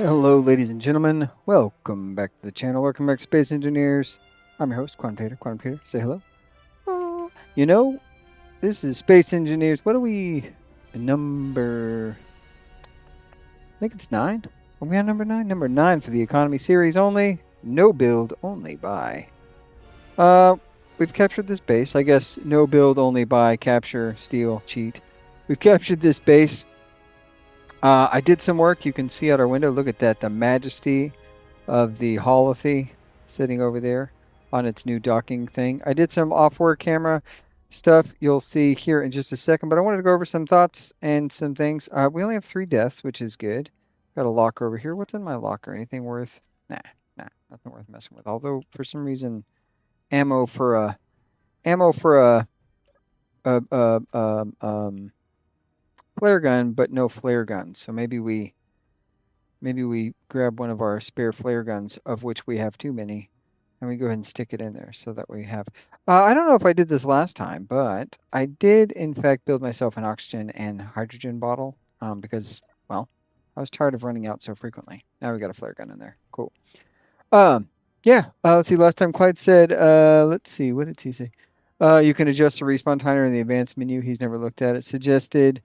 Hello, ladies and gentlemen. Welcome back to the channel. Welcome back to Space Engineers. I'm your host, Quantum Tater. Say hello. Oh, this is Space Engineers. What are we? Number. I think it's 9. Are we on number 9? Number 9 for the economy series only. No build, only buy. Uh, we've captured this base. I guess no build, only buy, capture, steal, cheat. We've captured this base. I did some work. You can see out our window. Look at that. The majesty of the Holothy sitting over there on its new docking thing. I did some off-work camera stuff you'll see here in just a second, but I wanted to go over some thoughts and some things. We only have 3 deaths, which is good. Got a locker over here. What's in my locker? Anything worth? Nah, nothing worth messing with. Although for some reason, ammo for a, a, a flare gun, but no flare gun. So maybe we grab one of our spare flare guns, of which we have too many, and we go ahead and stick it in there so that we have. I don't know if I did this last time, but I did in fact build myself an oxygen and hydrogen bottle because, well, I was tired of running out so frequently. Now we got a flare gun in there. Cool. Yeah. Let's see. Last time Clyde said, let's see, what did he say? You can adjust the respawn timer in the advanced menu. He's never looked at it. Suggested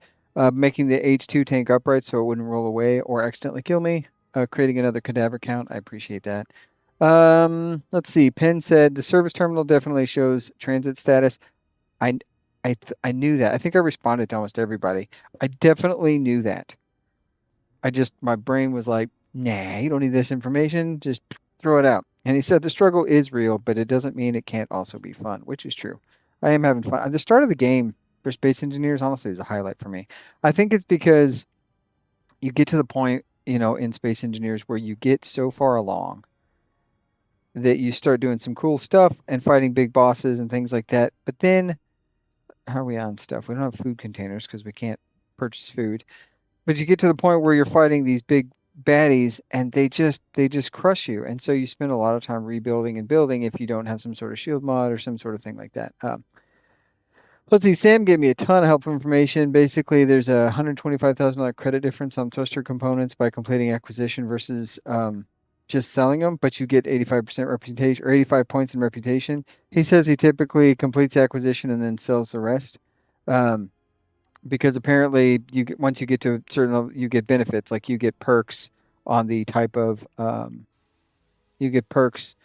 making the H2 tank upright so it wouldn't roll away or accidentally kill me. Creating another cadaver count. I appreciate that. Let's see. Penn said the service terminal definitely shows transit status. I, I knew that. I think I responded to almost everybody. I definitely knew that. My brain was like, nah, you don't need this information. Just throw it out. And he said the struggle is real, but it doesn't mean it can't also be fun, which is true. I am having fun. At the start of the game for Space Engineers, honestly, is a highlight for me. I think it's because you get to the point, in Space Engineers where you get so far along that you start doing some cool stuff and fighting big bosses and things like that. But then, how are we on stuff? We don't have food containers because we can't purchase food. But you get to the point where you're fighting these big baddies and they just crush you. And so you spend a lot of time rebuilding and building if you don't have some sort of shield mod or some sort of thing like that. Let's see, Sam gave me a ton of helpful information. Basically, there's a $125,000 credit difference on thruster components by completing acquisition versus just selling them, but you get 85% reputation or 85 points in reputation. He says he typically completes acquisition and then sells the rest. Because apparently once you get to a certain level, you get benefits, like you get perks on the type of you get perks,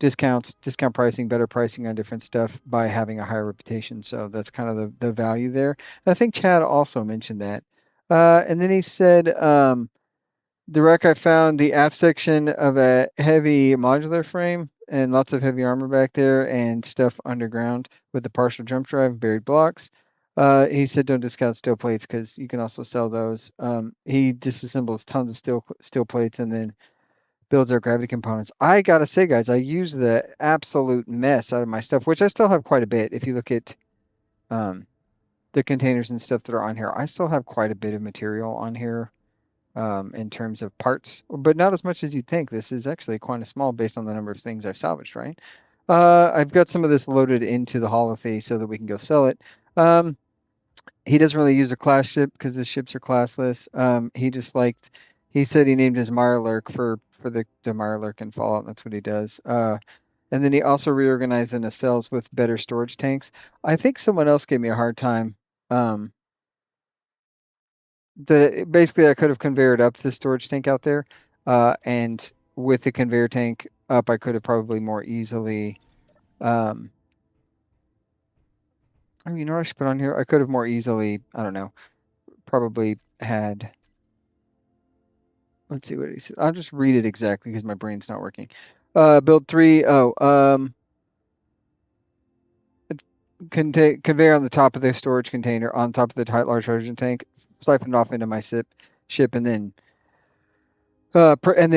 discounts, discount pricing, better pricing on different stuff by having a higher reputation. So that's kind of the value there. And I think Chad also mentioned that. And then he said the wreck I found the aft section of a heavy modular frame and lots of heavy armor back there and stuff underground with the partial jump drive, buried blocks. He said don't discount steel plates because you can also sell those. He disassembles tons of steel plates and then builds our gravity components. I gotta say, guys, I use the absolute mess out of my stuff, which I still have quite a bit. If you look at um, the containers and stuff that are on here, I still have quite a bit of material on here in terms of parts, but not as much as you'd think. This is actually quite small based on the number of things I've salvaged, right? I've got some of this loaded into the Holothy so that we can go sell it. He doesn't really use a class ship because the ships are classless. He said he named his Mirelurk for the Mirelurk in Fallout. That's what he does. And then he also reorganized the nacelles with better storage tanks. I think someone else gave me a hard time. Um, basically I could have conveyored up the storage tank out there, and with the conveyor tank up, I could have probably more easily. Oh, you know what I should put on here? I could have more easily. I don't know. Probably had. Let's see what he said. I'll just read it exactly because my brain's not working. Build 3. Conveyor on the top of the storage container, on top of the large hydrogen tank, siphoned off into my ship, and then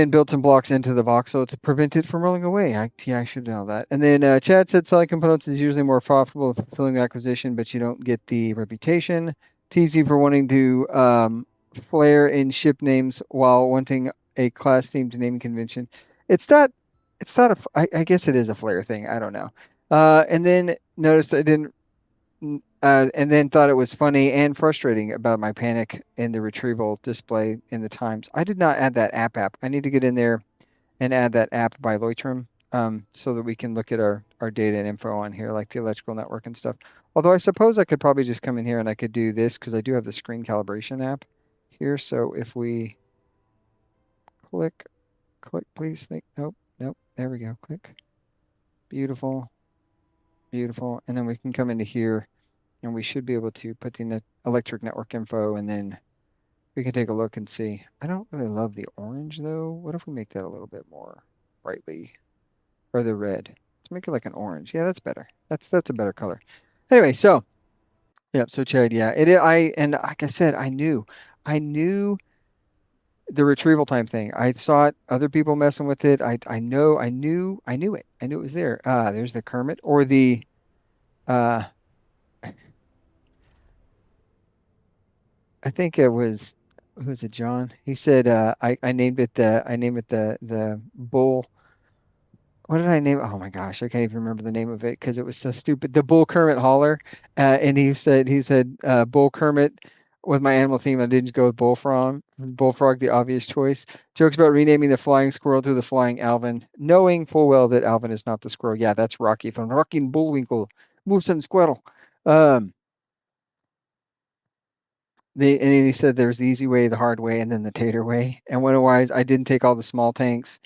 build some blocks into the voxel to prevent it from rolling away. I should know that. And then Chad said selling components is usually more profitable than fulfilling acquisition, but you don't get the reputation. TZ for wanting to flare in ship names while wanting a class themed naming convention. It's not. It's not a. I guess it is a flare thing. I don't know. And then notice I didn't and then thought it was funny and frustrating about my panic in the retrieval display in the times. I did not add that app. I need to get in there and add that app by Leutram, so that we can look at our data and info on here, like the electrical network and stuff. Although I suppose I could probably just come in here and I could do this because I do have the screen calibration app here. So if we click, please think, nope, there we go, click. Beautiful, beautiful. And then we can come into here and we should be able to put the electric network info, and then we can take a look and see. I don't really love the orange though. What if we make that a little bit more brightly, or the red? Let's make it like an orange. Yeah, that's better. That's a better color. Anyway, so yep. So Chad, yeah, and like I said, I knew the retrieval time thing. I saw it. Other people messing with it. I knew it. I knew it was there. There's the Kermit or the uh I think it was, who was it, John? He said, I named it the bull. What did I name it? Oh my gosh, I can't even remember the name of it because it was so stupid. The Bull Kermit Holler, and he said Bull Kermit with my animal theme. I didn't go with Bullfrog. Bullfrog, the obvious choice. Jokes about renaming the flying squirrel to the flying Alvin, knowing full well that Alvin is not the squirrel. Yeah, that's Rocky from Rocky and Bullwinkle, Moose and Squirrel. Um, and then he said there's the easy way, the hard way, and then the tater way. And when I didn't take all the small tanks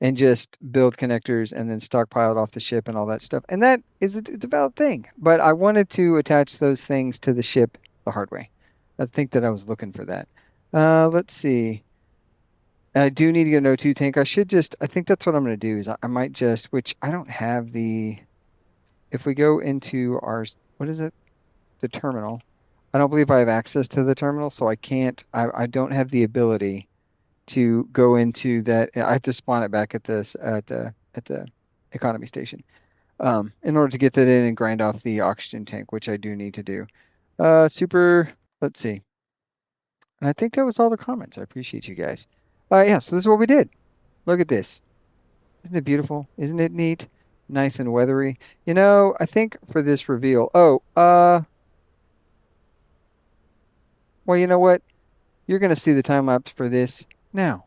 and just build connectors and then stockpile it off the ship and all that stuff. And that is it's a valid thing. But I wanted to attach those things to the ship the hard way. I think that I was looking for that. Let's see. I do need to get an O2 tank. I think that's what I'm going to do is I might just, which I don't have if we go into what is it? The terminal. I don't believe I have access to the terminal, so I don't have the ability to go into that. I have to spawn it back at the economy station, in order to get that in and grind off the oxygen tank, which I do need to do. Super. Let's see. And I think that was all the comments. I appreciate you guys. Yeah. So this is what we did. Look at this. Isn't it beautiful? Isn't it neat? Nice and weathery. I think for this reveal. Oh. Well, you know what? You're gonna see the time lapse for this now.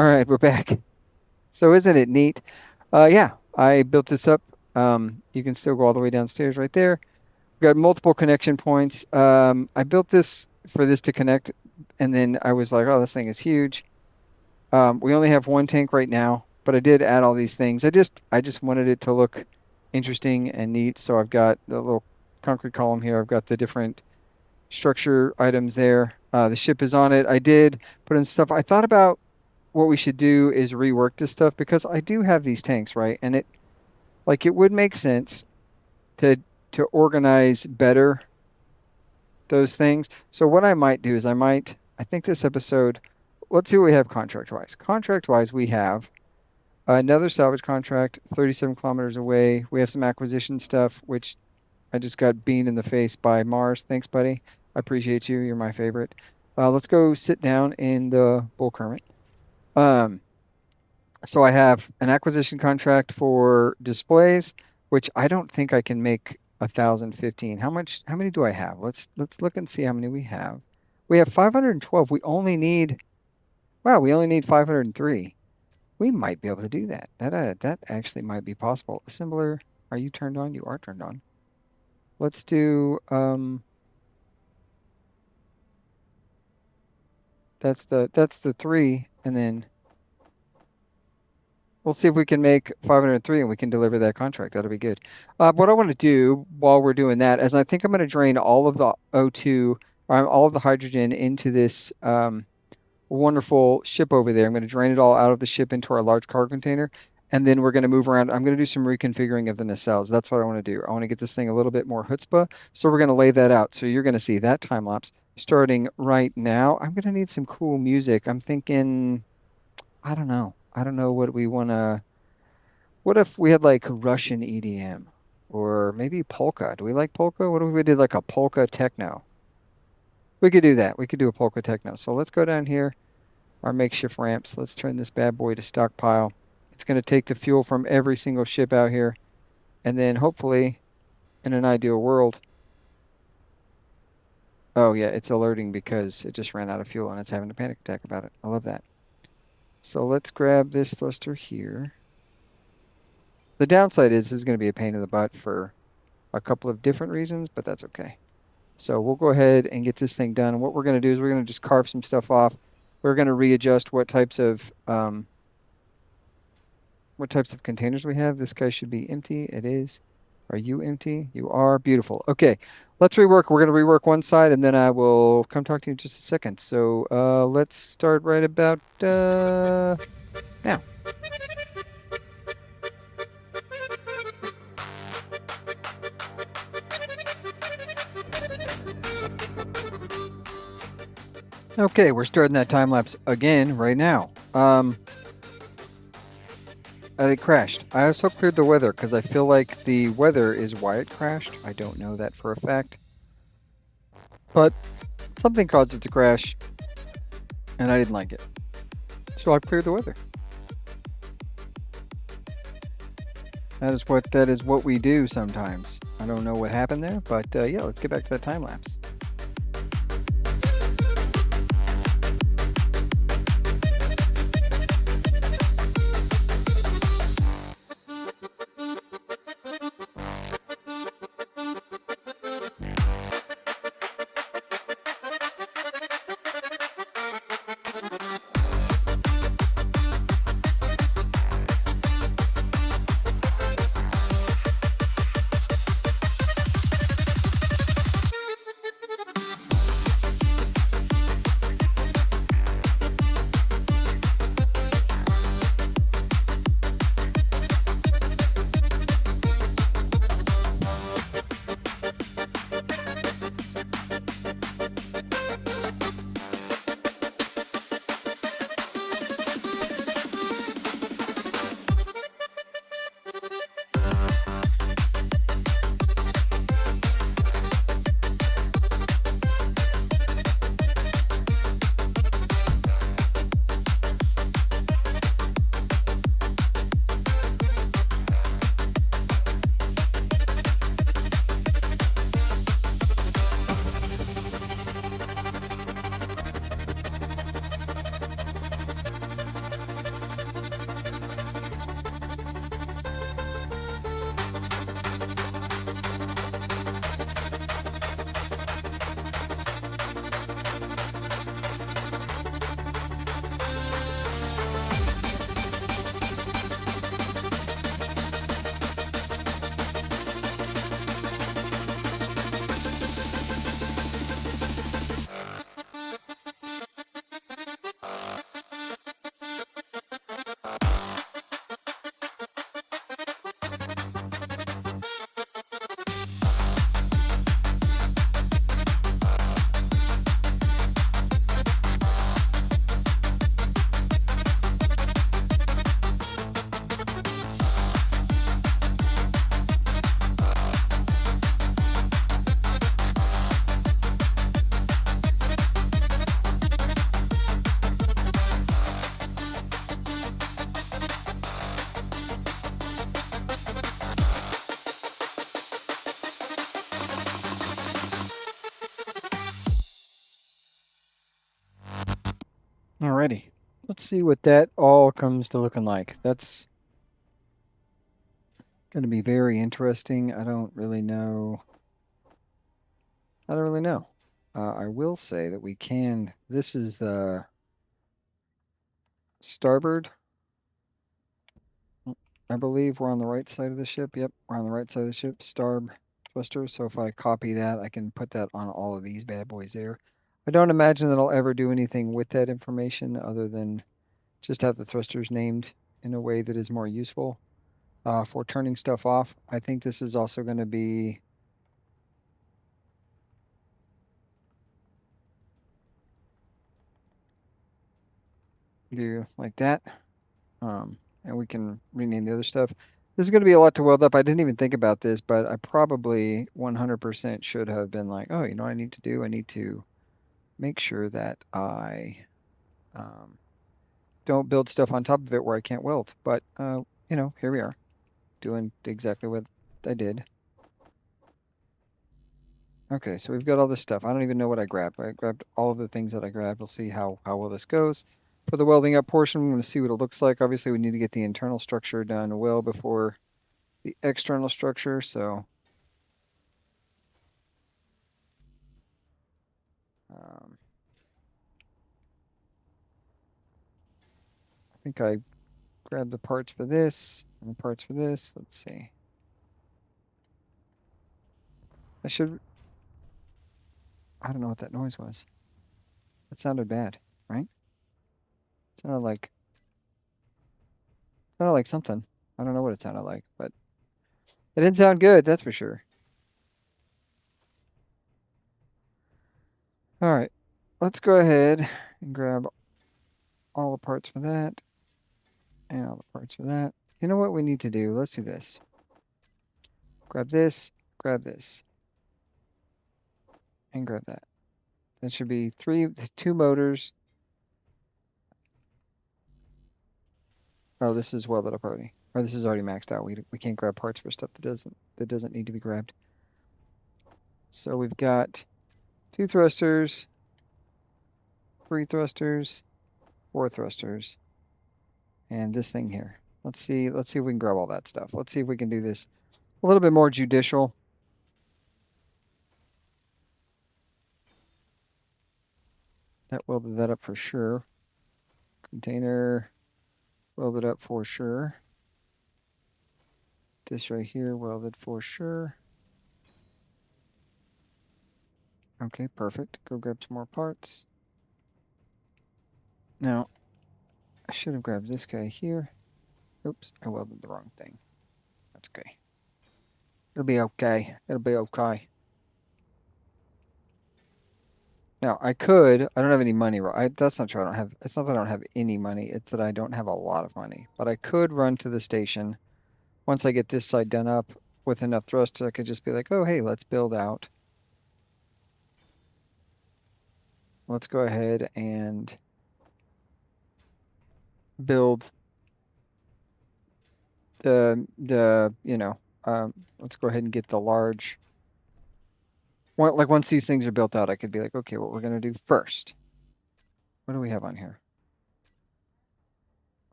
All right, we're back. So isn't it neat? Yeah, I built this up. You can still go all the way downstairs right there. Got multiple connection points. I built this for this to connect, and then I was like, oh, this thing is huge. We only have one tank right now, but I did add all these things. I just wanted it to look interesting and neat. So I've got the little concrete column here. I've got the different structure items there. The ship is on it. I did put in stuff. I thought about what we should do is rework this stuff because I do have these tanks, right? And it would make sense to to organize better those things. So what I might do is I think this episode, let's see what we have contract wise. Contract wise, we have another salvage contract 37 kilometers away. We have some acquisition stuff, which I just got beamed in the face by Mars. Thanks, buddy. I appreciate you. You're my favorite. Let's go sit down in the bull Kermit. Um, so I have an acquisition contract for displays, which I don't think I can make 1,015. How many do I have? Let's look and see how many we have. We have 512. We only need 503. We might be able to do that. That actually might be possible. Assembler, are you turned on? You are turned on. Let's do that's the 3, and then we'll see if we can make 503 and we can deliver that contract. That'll be good. What I want to do while we're doing that is I think I'm going to drain all of the O2, or all of the hydrogen into this wonderful ship over there. I'm going to drain it all out of the ship into our large cargo container, and then we're going to move around. I'm going to do some reconfiguring of the nacelles. That's what I want to do. I want to get this thing a little bit more chutzpah, so we're going to lay that out. So you're going to see that time lapse starting right now. I'm going to need some cool music. I'm thinking, I don't know. I don't know what we want to. What if we had like Russian EDM or maybe polka? Do we like polka? What if we did like a polka techno? We could do that. We could do a polka techno. So let's go down here, our makeshift ramps. Let's turn this bad boy to stockpile. It's going to take the fuel from every single ship out here. And then hopefully, in an ideal world, oh yeah, it's alerting because it just ran out of fuel and it's having a panic attack about it. I love that. So let's grab this thruster here. The downside is this is going to be a pain in the butt for a couple of different reasons, but that's okay. So we'll go ahead and get this thing done. And what we're going to do is we're going to just carve some stuff off. We're going to readjust what types of containers we have. This guy should be empty. It is. Are you empty? You are. Beautiful. Okay, let's rework. We're going to rework one side, and then I will come talk to you in just a second. So let's start right about now. Okay, we're starting that time lapse again right now. It crashed. I also cleared the weather because I feel like the weather is why it crashed. I don't know that for a fact. But something caused it to crash, and I didn't like it. So I cleared the weather. That is what we do sometimes. I don't know what happened there, but yeah, let's get back to that time lapse. Alrighty. Let's see what that all comes to looking like. That's going to be very interesting. I don't really know. I don't really know. I will say that we can. This is the starboard. I believe we're on the right side of the ship. Yep, we're on the right side of the ship. Starb twister. So if I copy that, I can put that on all of these bad boys there. I don't imagine that I'll ever do anything with that information other than just have the thrusters named in a way that is more useful for turning stuff off. I think this is also going to be do like that. And we can rename the other stuff. This is going to be a lot to weld up. I didn't even think about this, but I probably 100% should have been like, oh, you know what I need to do? I need to make sure that I don't build stuff on top of it where I can't weld. But, here we are doing exactly what I did. Okay, so we've got all this stuff. I don't even know what I grabbed. I grabbed all of the things that I grabbed. We'll see how well this goes. For the welding up portion, I'm going to see what it looks like. Obviously, we need to get the internal structure done well before the external structure. So um, I think I grabbed the parts for this and the parts for this. Let's see. I don't know what that noise was. It sounded bad, right? It sounded like something. I don't know what it sounded like, but it didn't sound good, that's for sure. All right, let's go ahead and grab all the parts for that and all the parts for that. You know what we need to do? Let's do this. Grab this, and grab that. That should be two motors. Oh, this is welded up already. Or this is already maxed out. We can't grab parts for stuff that doesn't need to be grabbed. So we've got 2 thrusters, 3 thrusters, 4 thrusters, and this thing here. Let's see if we can grab all that stuff. Let's see if we can do this a little bit more judicial. That welded that up for sure. Container welded up for sure. This right here welded for sure. Okay, perfect. Go grab some more parts. Now, I should have grabbed this guy here. Oops, I welded the wrong thing. That's okay. It'll be okay. It'll be okay. Now, I don't have any money. That's not true. It's not that I don't have any money. It's that I don't have a lot of money. But I could run to the station. Once I get this side done up with enough thrust, I could just be like, oh, hey, let's build out. Let's go ahead and build let's go ahead and get the large. Like once these things are built out, I could be like, okay, what we're going to do first. What do we have on here?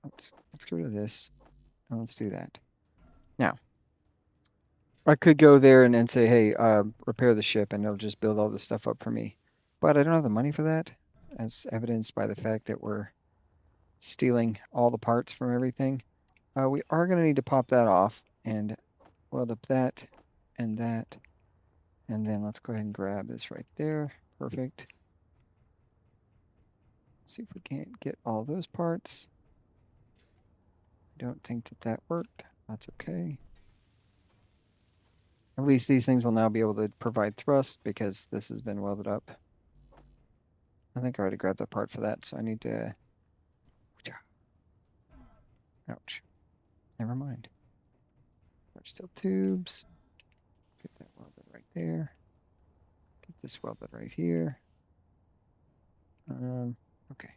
Let's get rid of this and let's do that. Now, I could go there and say, hey, repair the ship and it'll just build all this stuff up for me. But I don't have the money for that, as evidenced by the fact that we're stealing all the parts from everything. We are going to need to pop that off and weld up that and that. And then let's go ahead and grab this right there. Perfect. See if we can't get all those parts. I don't think that worked. That's okay. At least these things will now be able to provide thrust because this has been welded up. I think I already grabbed the part for that, so I need to... Ouch. Never mind. There's still tubes. Get that welded right there. Get this welded right here. Okay.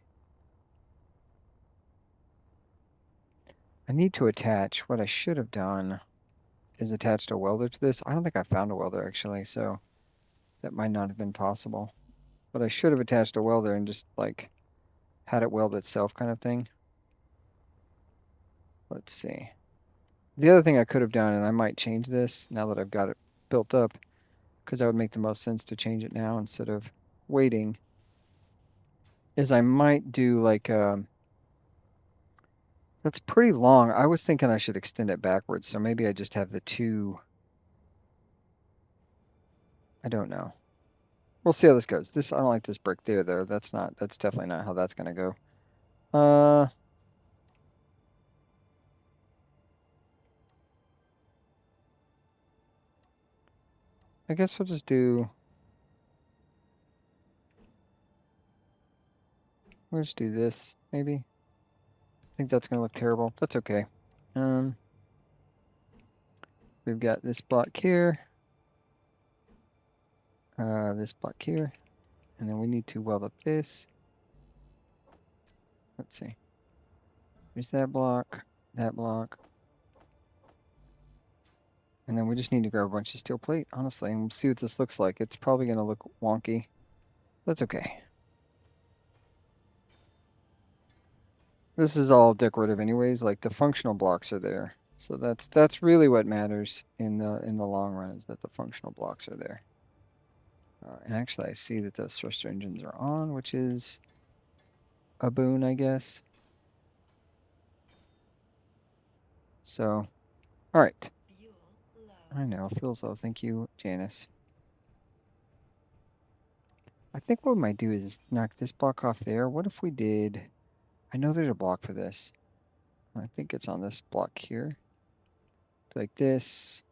I need to attach. What I should have done is attached a welder to this. I don't think I found a welder actually, so that might not have been possible. But I should have attached a welder and just like had it weld itself kind of thing. Let's see. The other thing I could have done, and I might change this now that I've got it built up, because that would make the most sense to change it now instead of waiting, is I might do like, that's pretty long. I was thinking I should extend it backwards, so maybe I just have the two. I don't know. We'll see how this goes. I don't like this brick there, though. That's definitely not how that's going to go. I guess we'll just do this, maybe. I think that's going to look terrible. That's okay. We've got this block here. This block here. And then we need to weld up this. Let's see. There's that block, and then we just need to grab a bunch of steel plate, honestly, and we'll see what this looks like. It's probably going to look wonky. That's okay. This is all decorative anyways, like the functional blocks are there. So that's really what matters in the long run, is that the functional blocks are there. And actually I see that those thruster engines are on, which is a boon, I guess. So, all right. I know, feels low. Thank you, Janice. I think what we might do is knock this block off there. What if we did... I know there's a block for this. I think it's on this block here. Like this.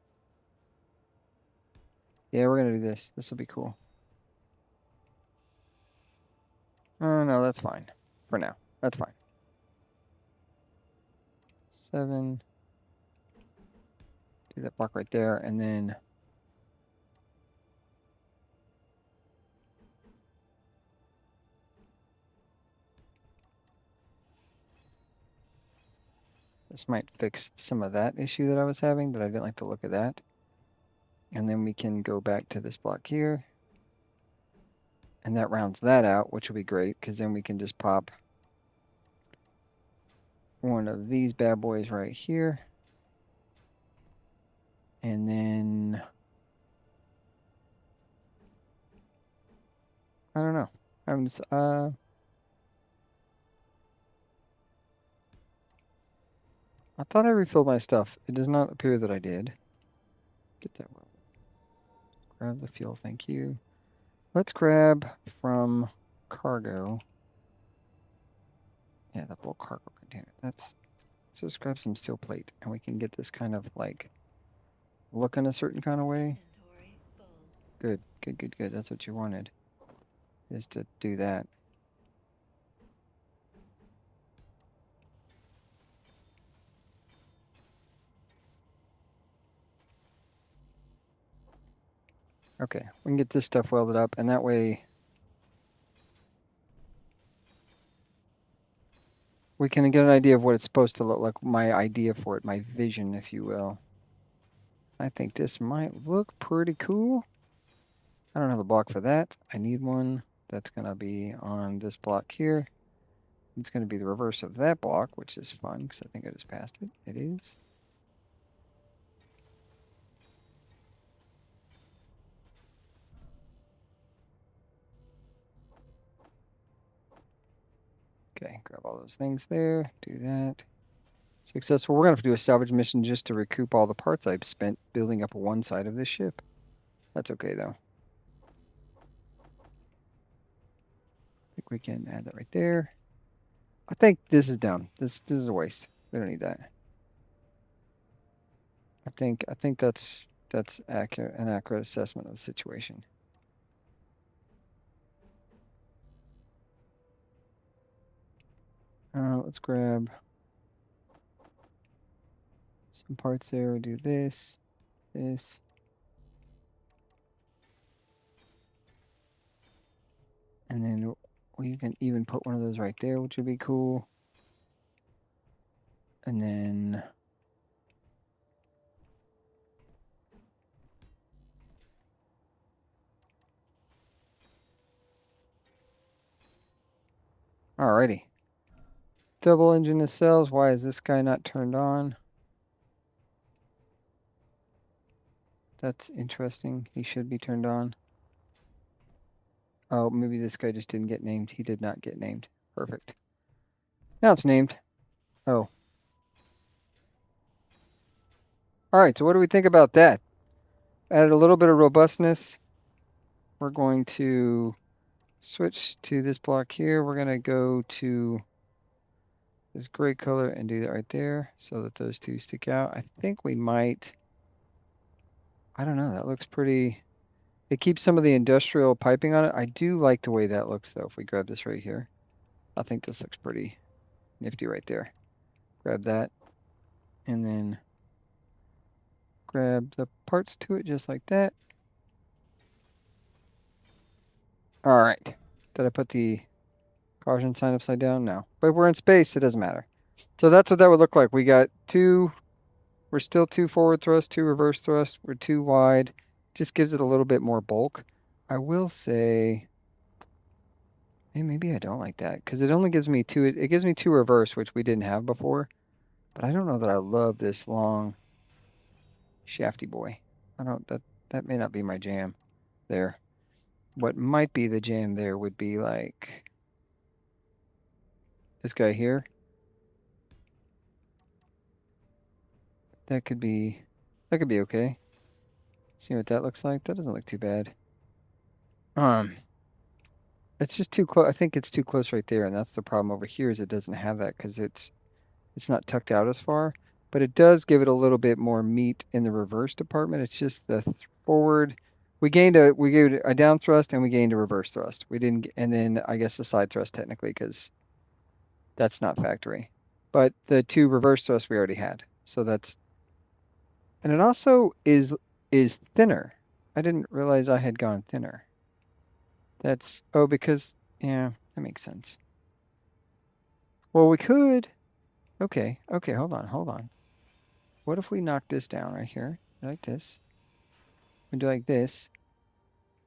Yeah, we're going to do this. This will be cool. Oh, no, that's fine. For now. That's fine. 7. Do that block right there, and then... This might fix some of that issue that I was having, that I didn't like the look of that. And then we can go back to this block here. And that rounds that out, which will be great, because then we can just pop one of these bad boys right here. And then... I don't know. I thought I refilled my stuff. It does not appear that I did. Get that well. Grab the fuel, thank you. Let's grab from cargo. Yeah, the bulk cargo container. Let's just grab some steel plate, and we can get this kind of like look in a certain kind of way. Good, good, good, good. That's what you wanted, is to do that. Okay, we can get this stuff welded up, and that way we can get an idea of what it's supposed to look like, my idea for it, my vision, if you will. I think this might look pretty cool. I don't have a block for that. I need one. That's going to be on this block here. It's going to be the reverse of that block, which is fun because I think I just passed it. It is. Okay, grab all those things there. Do that. Successful. We're going to have to do a salvage mission just to recoup all the parts I've spent building up one side of this ship. That's okay, though. I think we can add that right there. I think this is dumb. This is a waste. We don't need that. I think that's accurate, an accurate assessment of the situation. Let's grab some parts there. We'll do this, this. And then we can even put one of those right there, which would be cool. And then alrighty. Double engine nacelles. Why is this guy not turned on? That's interesting. He should be turned on. Oh, maybe this guy just didn't get named. He did not get named. Perfect. Now it's named. Oh. All right, so what do we think about that? Added a little bit of robustness. We're going to switch to this block here. We're going to go to this gray color and do that right there so that those two stick out. I think we might, I don't know, that looks pretty, it keeps some of the industrial piping on it. I do like the way that looks though. If we grab this right here, I think this looks pretty nifty right there. Grab that and then grab the parts to it just like that. All right. Did I put the caution sign upside down? No. But we're in space. It doesn't matter. So that's what that would look like. We got two, we're still two forward thrust, two reverse thrust. We're too wide. Just gives it a little bit more bulk. I will say, hey, maybe I don't like that because it only gives me two, it gives me two reverse, which we didn't have before. But I don't know that I love this long shafty boy. I don't, that may not be my jam there. What might be the jam there would be like this guy here. That could be okay. See what that looks like. That doesn't look too bad. It's just too close. I think it's too close right there, and that's the problem over here is it doesn't have that because it's not tucked out as far. But it does give it a little bit more meat in the reverse department. It's just the forward. We gave a down thrust and we gained a reverse thrust. We didn't, and then I guess a side thrust technically because that's not factory. But the two reverse thrusts we already had, so that's, and it also is thinner. I didn't realize I had gone thinner. That's, oh, because, yeah, that makes sense. Well, we could, okay, hold on. What if we knock this down right here, like this? We do like this,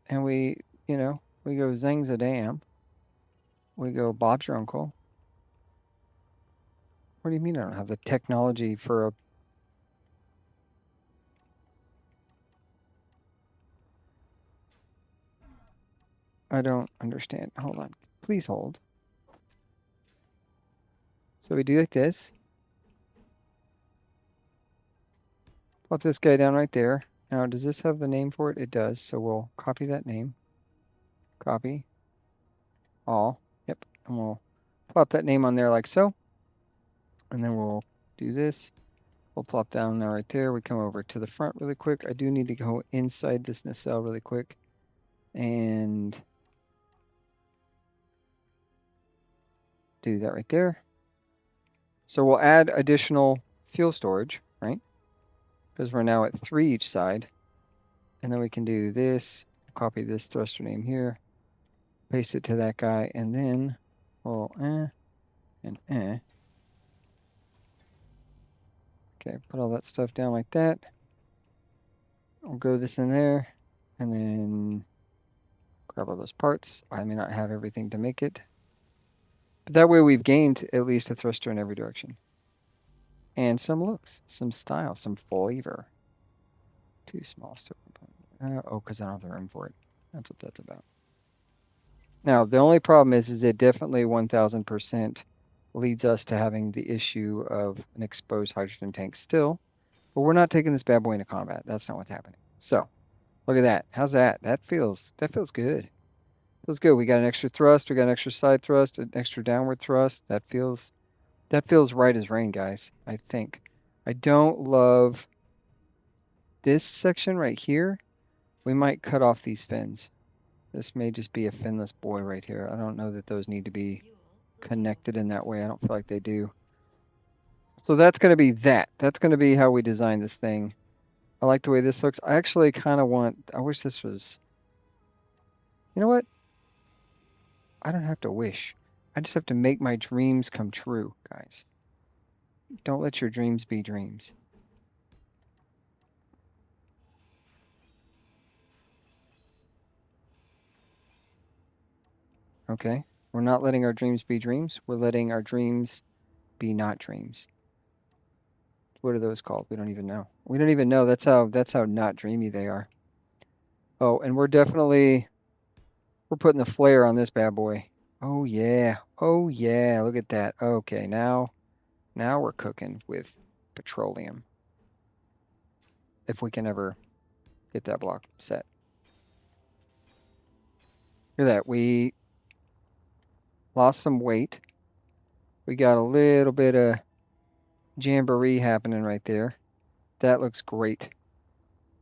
and we, we go zangzadam. We go Bob's your uncle. What do you mean I don't have the technology for a... I don't understand. Hold on. Please hold. So we do like this. Plop this guy down right there. Now, does this have the name for it? It does. So we'll copy that name. Copy. All. Yep. And we'll plop that name on there like so. And then we'll do this. We'll plop down there right there. We come over to the front really quick. I do need to go inside this nacelle really quick. And do that right there. So we'll add additional fuel storage, right? Because we're now at 3 each side. And then we can do this, copy this thruster name here, paste it to that guy, and then we'll and Okay, put all that stuff down like that. I'll go this in there, and then grab all those parts. I may not have everything to make it. But that way we've gained at least a thruster in every direction. And some looks, some style, some flavor. Too small still. Oh, because I don't have the room for it. That's what that's about. Now, the only problem is it definitely 1000% leads us to having the issue of an exposed hydrogen tank still. But we're not taking this bad boy into combat. That's not what's happening. So, look at that. How's that? That feels good. Feels good. We got an extra thrust. We got an extra side thrust, an extra downward thrust. That feels right as rain, guys. I think. I don't love this section right here. We might cut off these fins. This may just be a finless boy right here. I don't know that those need to be connected in that way. I don't feel like they do. So that's going to be that. That's going to be how we design this thing. I like the way this looks. I actually kind of I wish this was, you know what? I don't have to wish. I just have to make my dreams come true, guys. Don't let your dreams be dreams. Okay? We're not letting our dreams be dreams. We're letting our dreams be not dreams. What are those called? We don't even know. We don't even know. That's how not dreamy they are. Oh, and we're putting the flare on this bad boy. Oh yeah. Oh yeah. Look at that. Okay, now we're cooking with petroleum. If we can ever get that block set. Look at that. We lost some weight. We got a little bit of jamboree happening right there. That looks great.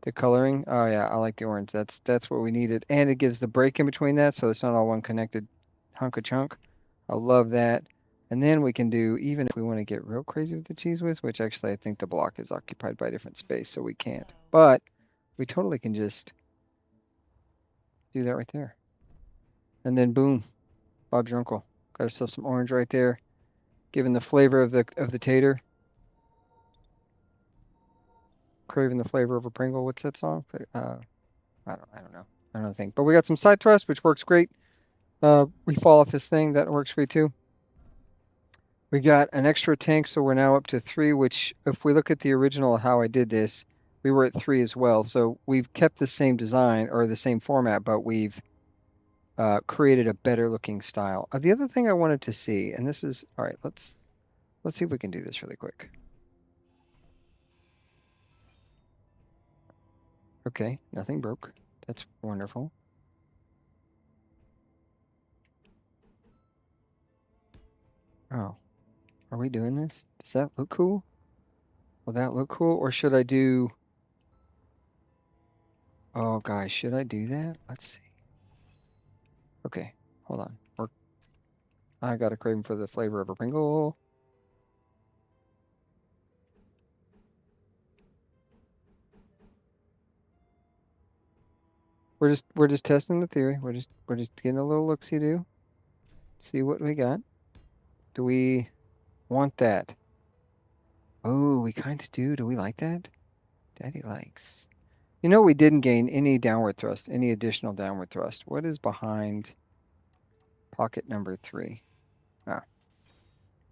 The coloring. Oh yeah, I like the orange. That's what we needed. And it gives the break in between that, so it's not all one connected hunk of chunk. I love that. And then we can do, even if we want to get real crazy with the cheese whiz, which actually I think the block is occupied by a different space, so we can't. But we totally can just do that right there. And then boom, Bob's your uncle. Got ourselves some orange right there, giving the flavor of the tater. Craving the flavor of a Pringle. What's that song? I don't know. I don't think. But we got some side thrust, which works great. We fall off this thing. That works great too. We got an extra tank, so we're now up to 3, which if we look at the original how I did this, we were at 3 as well. So we've kept the same design or the same format, but we've created a better looking style. The other thing I wanted to see, and this is, all right, let's see if we can do this really quick. Okay, nothing broke. That's wonderful. Oh, are we doing this? Does that look cool? Will that look cool? Or should I do... Oh, guys, should I do that? Let's see. Okay, hold on. I got a craving for the flavor of a Pringle. We're just testing the theory. We're just getting a little look-see-do. See what we got. Do we want that? Oh, we kind of do. Do we like that? Daddy likes. You know, we didn't gain any downward thrust, any additional downward thrust. What is behind pocket number 3? Ah,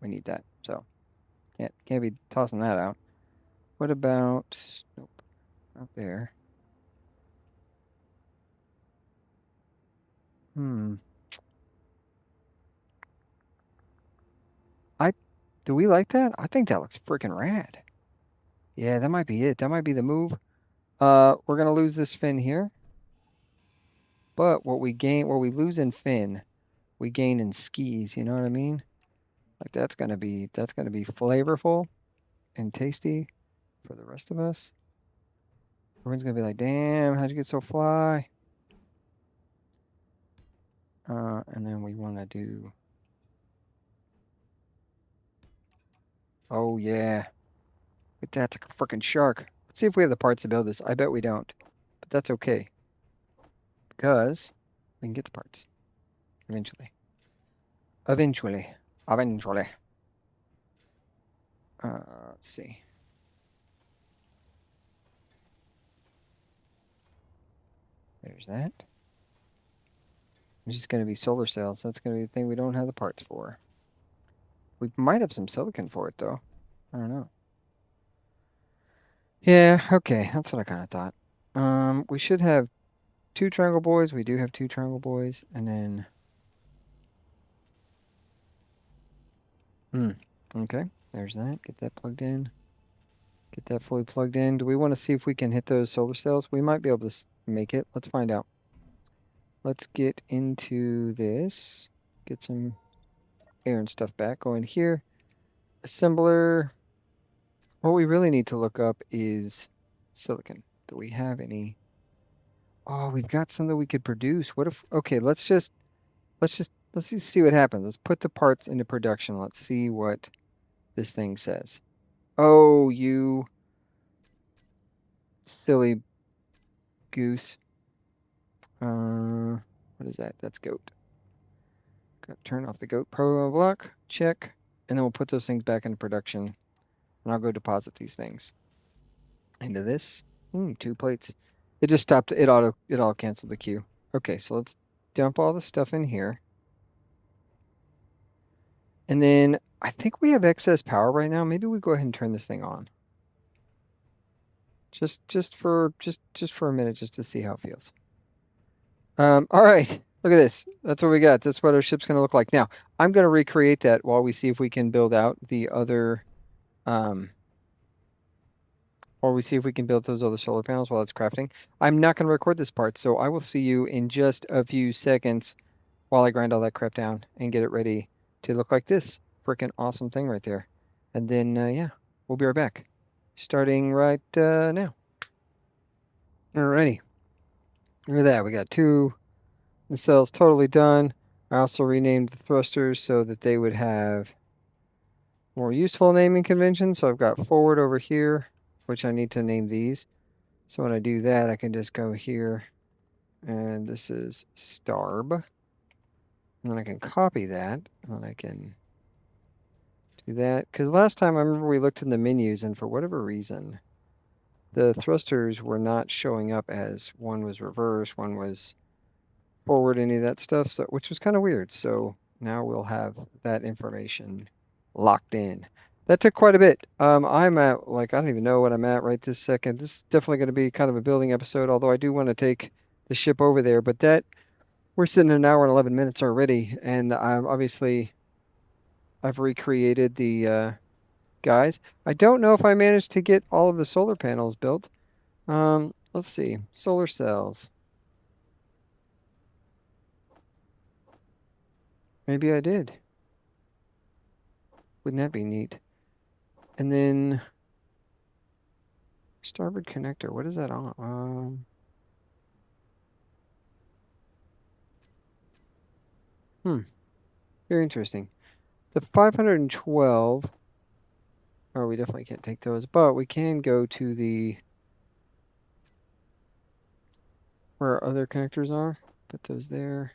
we need that. So can't be tossing that out. What about... Nope, not there. Do we like that? I think that looks freaking rad. Yeah, that might be it. That might be the move. We're gonna lose this fin here, but what we lose in fin, we gain in skis. You know what I mean? Like that's gonna be flavorful and tasty for the rest of us. Everyone's gonna be like, "Damn, how'd you get so fly?" And then we want to do. Oh yeah, look at that, it's like a freaking shark. Let's see if we have the parts to build this. I bet we don't, but that's okay because we can get the parts eventually. Eventually. Eventually. Let's see. There's that. It's just going to be solar cells. That's going to be the thing we don't have the parts for. We might have some silicon for it, though. I don't know. Yeah, okay. That's what I kind of thought. We should have 2 triangle boys. We do have 2 triangle boys. And then... Okay. There's that. Get that plugged in. Get that fully plugged in. Do we want to see if we can hit those solar cells? We might be able to make it. Let's find out. Let's get into this. Get some air and stuff back. Go in here. Assembler. What we really need to look up is silicon. Do we have any? Oh, we've got some that we could produce. What if, okay, let's just see what happens. Let's put the parts into production. Let's see what this thing says. Oh, you silly goose. What is that? That's goat. Got to turn off the goat program block. Check. And then we'll put those things back into production. And I'll go deposit these things into this. 2 plates. It just stopped. It all canceled the queue. Okay, so let's dump all the stuff in here. And then I think we have excess power right now. Maybe we go ahead and turn this thing on. Just for a minute, just to see how it feels. All right. Look at this. That's what we got. That's what our ship's gonna look like. Now, I'm gonna recreate that while we see if we can build out the other or we see if we can build those other solar panels while it's crafting. I'm not going to record this part, so I will see you in just a few seconds while I grind all that crap down and get it ready to look like this freaking awesome thing right there. And then, yeah, we'll be right back. Starting right now. Alrighty. Look at that. We got two nacelles totally done. I also renamed the thrusters so that they would have more useful naming conventions. So I've got forward over here, which I need to name these. So when I do that, I can just go here, and this is starb. And then I can copy that, and then I can do that. Because last time I remember we looked in the menus, and for whatever reason, the thrusters were not showing up as one was reverse, one was forward, any of that stuff, so which was kind of weird. So now we'll have that information locked in. That took quite a bit. I'm at, like, I don't even know what I'm at right this second. This is definitely going to be kind of a building episode, although I do want to take the ship over there. But that, we're sitting at an hour and 11 minutes already, and obviously I've recreated the guys. I don't know if I managed to get all of the solar panels built. Let's see. Solar cells. Maybe I did. Wouldn't that be neat? And then starboard connector. What is that on? Very interesting. The 512. Oh, we definitely can't take those, but we can go to the where our other connectors are. Put those there.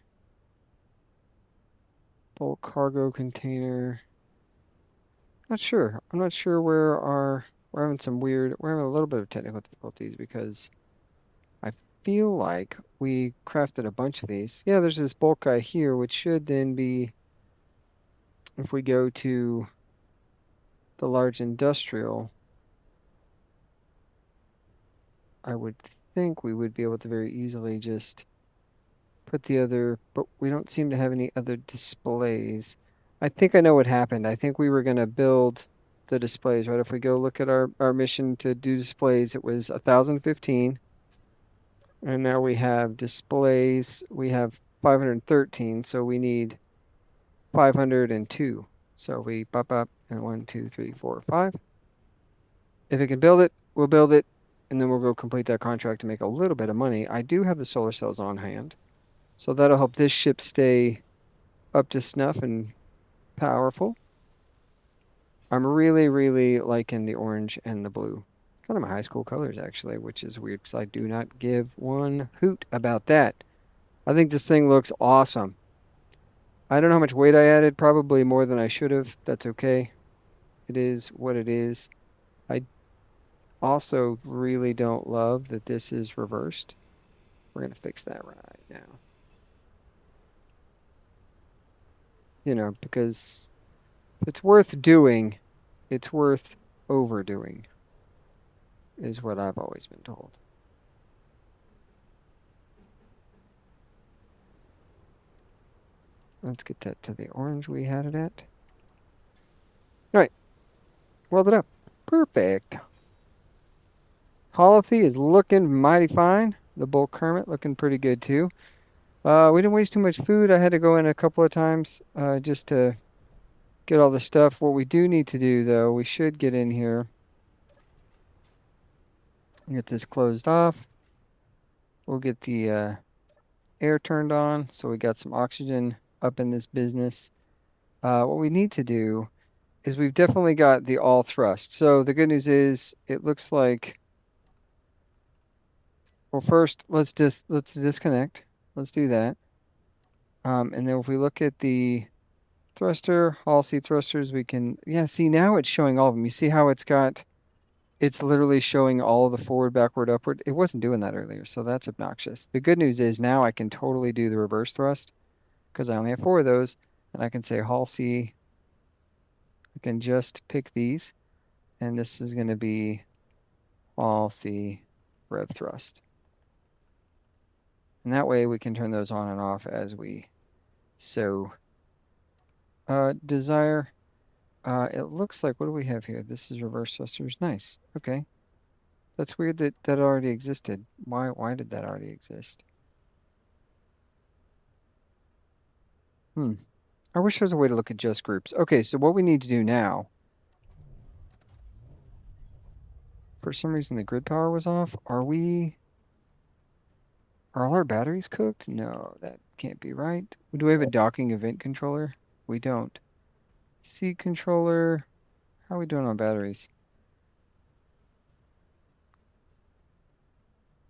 Bulk cargo container. Not sure. I'm not sure where our we're having some weird we're having a little bit of technical difficulties because I feel like we crafted a bunch of these. Yeah, there's this bulk guy here, which should then be if we go to the large industrial, I would think we would be able to very easily just put the other, but we don't seem to have any other displays. I think I know what happened. I think we were going to build the displays, right? If we go look at our mission to do displays, it was 1,015. And now we have displays. We have 513, so we need 502. So we pop up and 1, 2, 3, 4, 5. If it can build it, we'll build it, and then we'll go complete that contract to make a little bit of money. I do have the solar cells on hand, so that'll help this ship stay up to snuff and powerful. I'm really, really liking the orange and the blue. Kind of my high school colors, actually, which is weird because I do not give one hoot about that. I think this thing looks awesome. I don't know how much weight I added, probably more than I should have. That's okay. It is what it is. I also really don't love that this is reversed. We're going to fix that right now. You know, because if it's worth doing, it's worth overdoing, is what I've always been told. Let's get that to the orange we had it at. All right, weld it up. Perfect. Holothy is looking mighty fine. The Bull Kermit looking pretty good too. We didn't waste too much food. I had to go in a couple of times just to get all the stuff. What we do need to do, though, we should get in here. Get this closed off. We'll get the air turned on so we got some oxygen up in this business. What we need to do is we've definitely got the all thrust. So the good news is it looks like, well, first let's disconnect. Let's do that. And then if we look at the thruster, all C thrusters, we can, yeah, see now it's showing all of them. You see how it's literally showing all of the forward, backward, upward. It wasn't doing that earlier, so that's obnoxious. The good news is now I can totally do the reverse thrust because I only have 4 of those, and I can say Hall C I can just pick these, and this is going to be all C rev thrust. And that way we can turn those on and off as we so desire. It looks like, what do we have here? This is reverse thrusters. Nice. Okay. That's weird that that already existed. Why did that already exist? I wish there was a way to look at just groups. Okay, so what we need to do now, for some reason the grid power was off. Are all our batteries cooked? No, that can't be right. Do we have a docking event controller? We don't. C controller. How are we doing on batteries?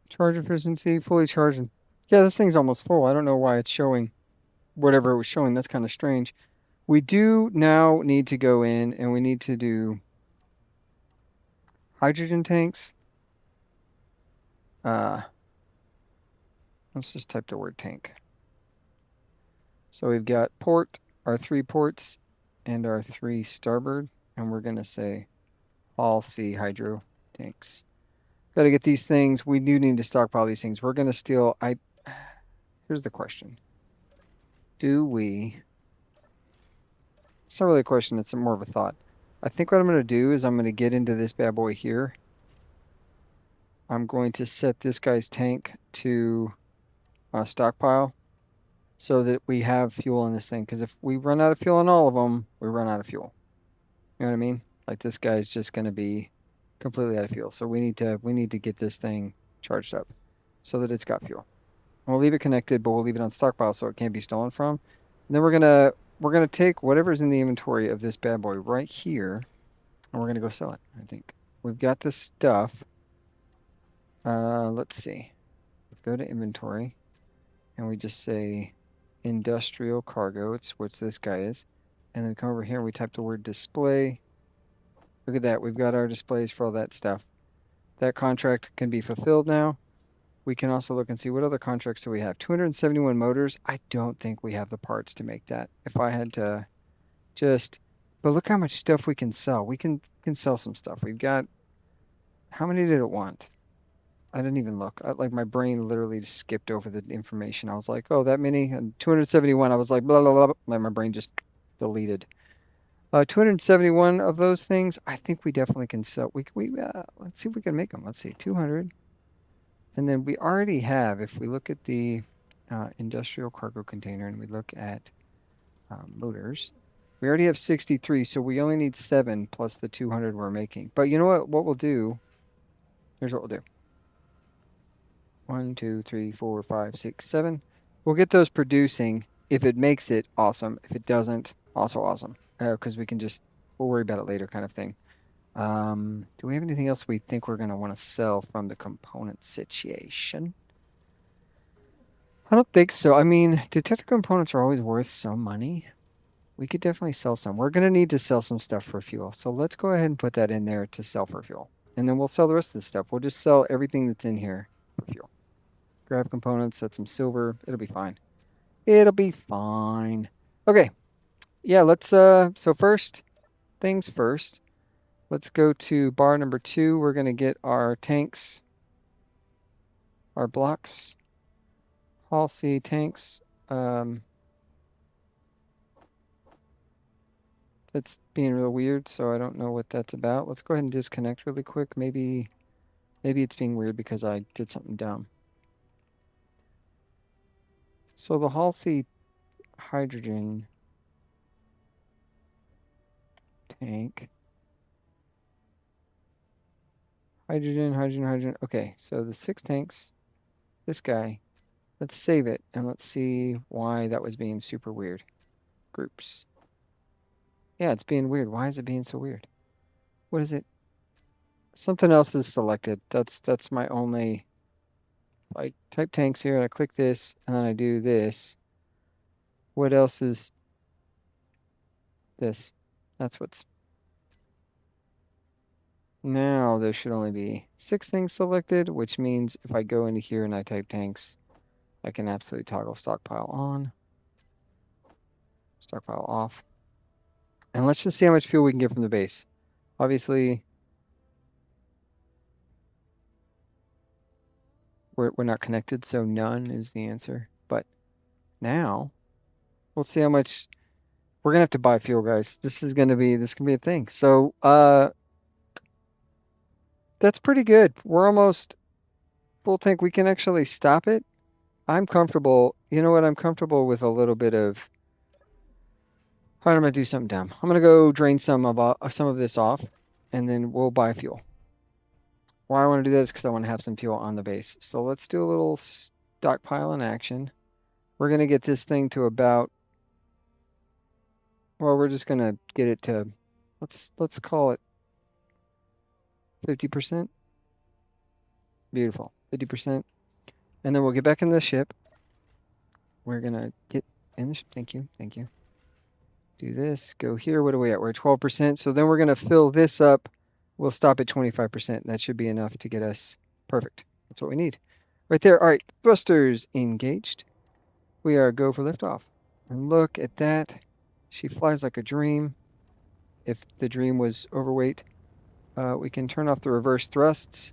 Charge efficiency, fully charging. Yeah, this thing's almost full. I don't know why it's showing whatever it was showing. That's kind of strange. We do now need to go in and we need to do hydrogen tanks. Let's just type the word tank. So we've got port, our 3 ports, and our 3 starboard, and we're going to say all C hydro tanks. Got to get these things. We do need to stockpile these things. We're going to steal. Here's the question. Do we? It's not really a question. It's more of a thought. I think what I'm going to do is I'm going to get into this bad boy here. I'm going to set this guy's tank to stockpile so that we have fuel in this thing. Because if we run out of fuel in all of them, we run out of fuel. You know what I mean? Like this guy's just going to be completely out of fuel. So we need to get this thing charged up so that it's got fuel. We'll leave it connected, but we'll leave it on stockpile so it can't be stolen from. And then we're gonna take whatever's in the inventory of this bad boy right here, and we're gonna go sell it. I think we've got this stuff. Let's see. Go to inventory, and we just say industrial cargo. It's what this guy is, and then we come over here and we type the word display. Look at that. We've got our displays for all that stuff. That contract can be fulfilled now. We can also look and see what other contracts do we have. 271 motors. I don't think we have the parts to make that. If I had to but look how much stuff we can sell. We can sell some stuff. We've got, how many did it want? I didn't even look. Like my brain literally just skipped over the information. I was like, oh, that many? And 271. I was like, blah, blah, blah. Like my brain just deleted. 271 of those things, I think we definitely can sell. Let's see if we can make them. Let's see, 200. And then we already have, if we look at the industrial cargo container and we look at motors, we already have 63, so we only need 7 plus the 200 we're making. But you know what we'll do? Here's what we'll do. 1, 2, 3, 4, 5, 6, 7. We'll get those producing. If it makes it, awesome. If it doesn't, also awesome. Because we'll worry about it later kind of thing. Do we have anything else we think we're going to want to sell from the component situation? I don't think so. I mean, detector components are always worth some money. We could definitely sell some. We're going to need to sell some stuff for fuel. So let's go ahead and put that in there to sell for fuel. And then we'll sell the rest of the stuff. We'll just sell everything that's in here for fuel. Grab components, set some silver. It'll be fine. It'll be fine. Okay. Yeah, so first things first. Let's go to bar number 2. We're going to get our tanks, our blocks, Hall C tanks. That's being real weird, so I don't know what that's about. Let's go ahead and disconnect really quick. Maybe it's being weird because I did something dumb. So the Hall C hydrogen tank. Hydrogen. Okay, so the 6 tanks, this guy. Let's save it and let's see why that was being super weird. Groups. Yeah, it's being weird. Why is it being so weird? What is it? Something else is selected. That's my only. I type tanks here and I click this and then I do this. What else is this? That's what's. Now there should only be 6 things selected, which means if I go into here and I type tanks, I can absolutely toggle stockpile on, stockpile off. And let's just see how much fuel we can get from the base. Obviously, we're not connected, so none is the answer. But now, we'll see how much we're gonna have to buy fuel, guys. This is gonna be a thing. So, that's pretty good. We're almost full tank. We can actually stop it. I'm comfortable. You know what? I'm comfortable with a little bit of. All right, I'm gonna do something dumb. I'm gonna go drain some of this off, and then we'll buy fuel. Why I want to do that is because I want to have some fuel on the base. So let's do a little stockpile in action. We're gonna get this thing to about. Well, we're just gonna get it to. Let's call it 50%. Beautiful, 50%, and then we'll get back in the ship. We're gonna get in the ship. Thank you, thank you. Do this. Go here. What are we at? We're at 12%. So then we're gonna fill this up. We'll stop at 25%. That should be enough to get us perfect. That's what we need. Right there. All right. Thrusters engaged. We are go for liftoff. And look at that. She flies like a dream. If the dream was overweight, we can turn off the reverse thrusts.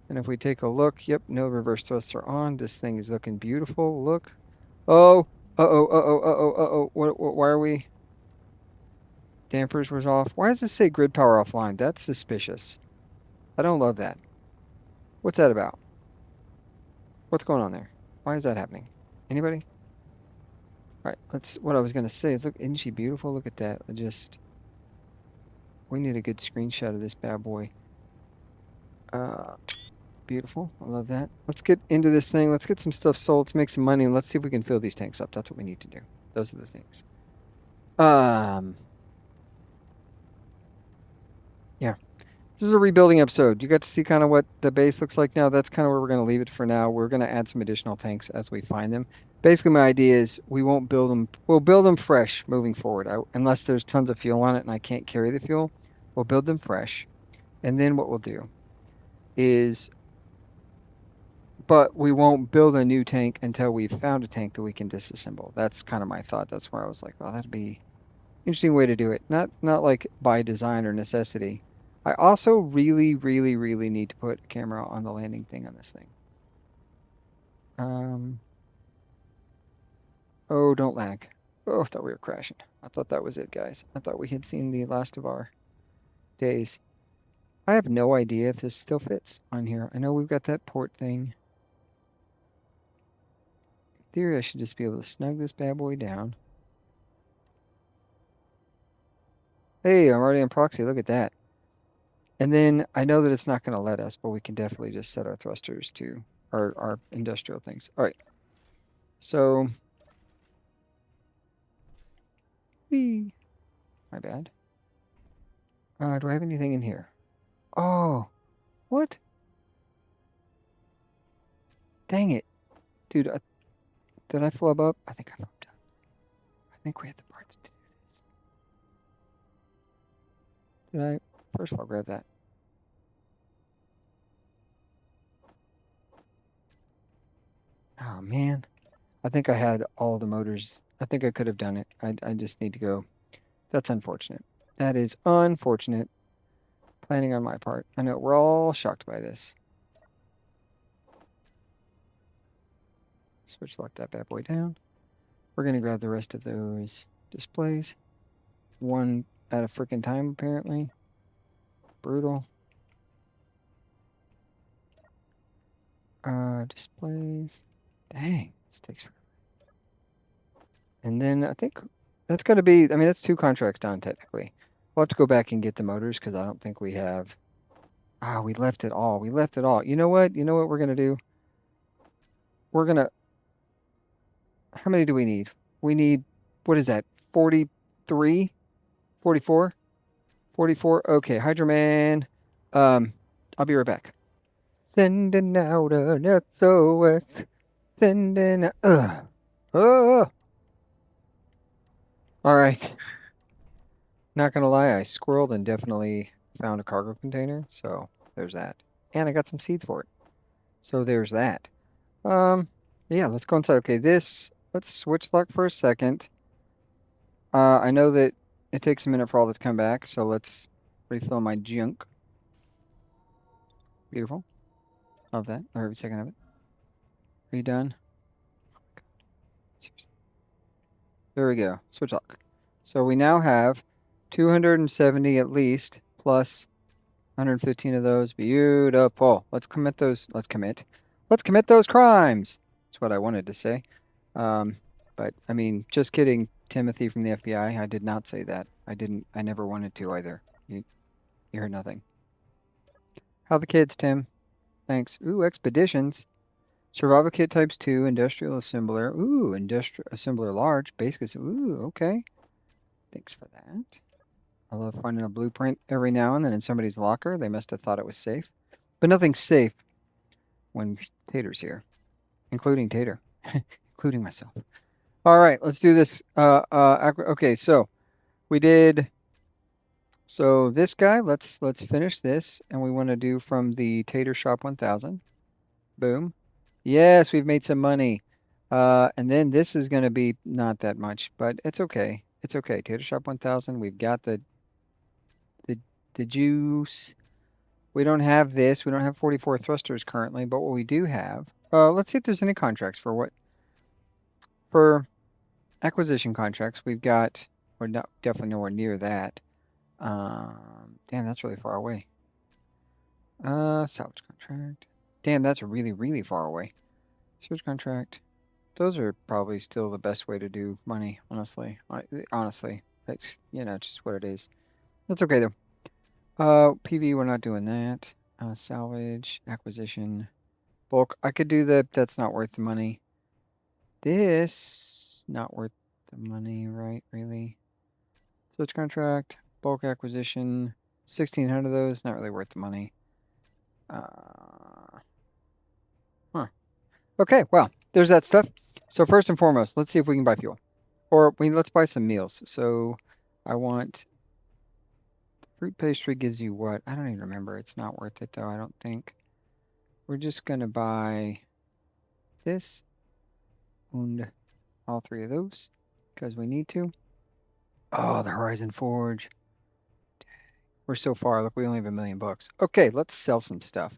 And if we take a look, yep, no reverse thrusts are on. This thing is looking beautiful. Look. Oh, uh-oh, uh-oh, uh-oh, uh-oh. Why are we? Dampers was off. Why does it say grid power offline? That's suspicious. I don't love that. What's that about? What's going on there? Why is that happening? Anybody? All right, what I was going to say is, look, isn't she beautiful? Look at that. We need a good screenshot of this bad boy. Beautiful. I love that. Let's get into this thing. Let's get some stuff sold. Let's make some money, and let's see if we can fill these tanks up. That's what we need to do. Those are the things. Yeah. This is a rebuilding episode. You got to see kind of what the base looks like now. That's kind of where we're going to leave it for now. We're going to add some additional tanks as we find them. Basically, my idea is we won't build them. We'll build them fresh moving forward. Unless there's tons of fuel on it and I can't carry the fuel, we'll build them fresh. And then what we'll do is, but we won't build a new tank until we've found a tank that we can disassemble. That's kind of my thought. That's where I was like, oh, that'd be interesting way to do it. Not like by design or necessity. I also really, really, really need to put a camera on the landing thing on this thing. Oh, don't lag. Oh, I thought we were crashing. I thought that was it, guys. I thought we had seen the last of our days. I have no idea if this still fits on here. I know we've got that port thing. In theory, I should just be able to snug this bad boy down. Hey, I'm already on proxy. Look at that. And then I know that it's not going to let us, but we can definitely just set our thrusters to our industrial things. All right. So, my bad. Do I have anything in here? Oh, what? Dang it. Dude, did I flub up? I think I flubbed up. I think we had the parts to do this. Did I? First of all, grab that. Oh, man. I think I had all the motors. I think I could have done it. I just need to go. That's unfortunate. That is unfortunate. Planning on my part. I know we're all shocked by this. Switch lock that bad boy down. We're going to grab the rest of those displays. One at a freaking time, apparently. Brutal. Displays. Dang, this takes forever. And then I think that's going to be, I mean, that's 2 contracts done, technically. We'll have to go back and get the motors because I don't think we have. We left it all. We left it all. You know what? You know what we're going to do? We're going to. How many do we need? We need, what is that? 43? 44? 44? Okay, Hydroman. I'll be right back. Sending out an SOS. Sending. Oh. All right. Not gonna lie, I squirreled and definitely found a cargo container. So there's that. And I got some seeds for it. So there's that. Yeah, let's go inside. Okay, let's switch lock for a second. I know that It takes a minute for all that to come back, so let's refill my junk. Beautiful. Love that. Every second of it. Are you done? Seriously. There we go. Switch lock. So we now have 270 at least, plus 115 of those. Beautiful. Let's commit those. Let's commit. Let's commit those crimes. That's what I wanted to say. But I mean, just kidding, Timothy from the FBI. I did not say that. I didn't. I never wanted to either. You heard nothing. How the kids, Tim? Thanks. Ooh, expeditions. Survival kit types 2, industrial assembler. Ooh, industrial assembler large. Basic. Ooh, okay. Thanks for that. I love finding a blueprint every now and then in somebody's locker. They must have thought it was safe. But nothing's safe when Tater's here, including Tater, including myself. All right, let's do this. Okay, so we did. So this guy, let's finish this, and we want to do from the Tater Shop 1000. Boom. Yes, we've made some money. And then this is going to be not that much, but it's okay. It's okay. Tater Shop 1000. We've got the juice. We don't have this. We don't have 44 thrusters currently, but what we do have. Let's see if there's any contracts for what. For acquisition contracts, we've got. We're not definitely nowhere near that. Damn, that's really far away. Salvage contract. Damn, that's really, really far away. Search contract. Those are probably still the best way to do money, honestly. Honestly, it's it's just what it is. That's okay though. PV, we're not doing that. Salvage, acquisition, bulk. I could do the. That's not worth the money. This not worth the money, right? Really. Search contract, bulk acquisition, 1,600 of those. Not really worth the money. Huh. Okay, well, there's that stuff. So first and foremost, let's see if we can buy fuel. Or let's buy some meals. So I want fruit pastry gives you what? I don't even remember. It's not worth it though, I don't think. We're just gonna buy this and all 3 of those because we need to. Oh, the Horizon Forge. We're so far. Look, we only have $1 million. Okay, let's sell some stuff.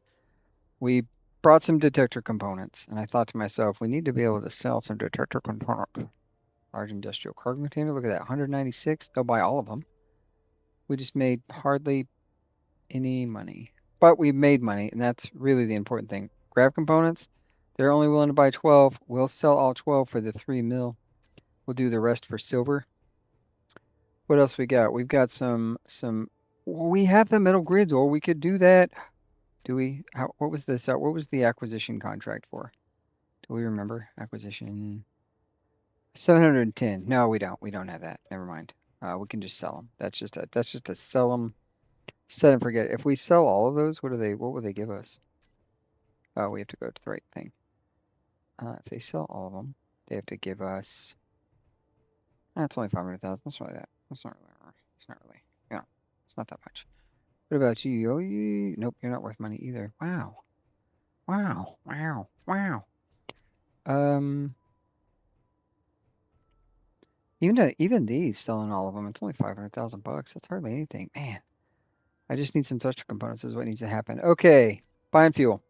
We brought some detector components, and I thought to myself, we need to be able to sell some detector components. Large industrial cargo container. Look at that, 196. They'll buy all of them. We just made hardly any money, but we made money, and that's really the important thing. Grab components. They're only willing to buy 12. We'll sell all 12 for the 3 mil. We'll do the rest for silver. What else we got? We've got some. We have the metal grids, or we could do that. Do we? What was this? What was the acquisition contract for? Do we remember acquisition? 710. No, we don't. We don't have that. Never mind. We can just sell them. That's just a sell them, set and forget. If we sell all of those, what will they give us? Oh, we have to go to the right thing. If they sell all of them, they have to give us. That's only 500,000. That's not that. That's not really. It's not really. Yeah, it's not that much. What about you? Oh, nope, you're not worth money either. Wow. Wow. Wow. Wow. Even these selling all of them, it's only 500,000 bucks. That's hardly anything, man. I just need some touch components. Is what needs to happen. Okay, buying fuel.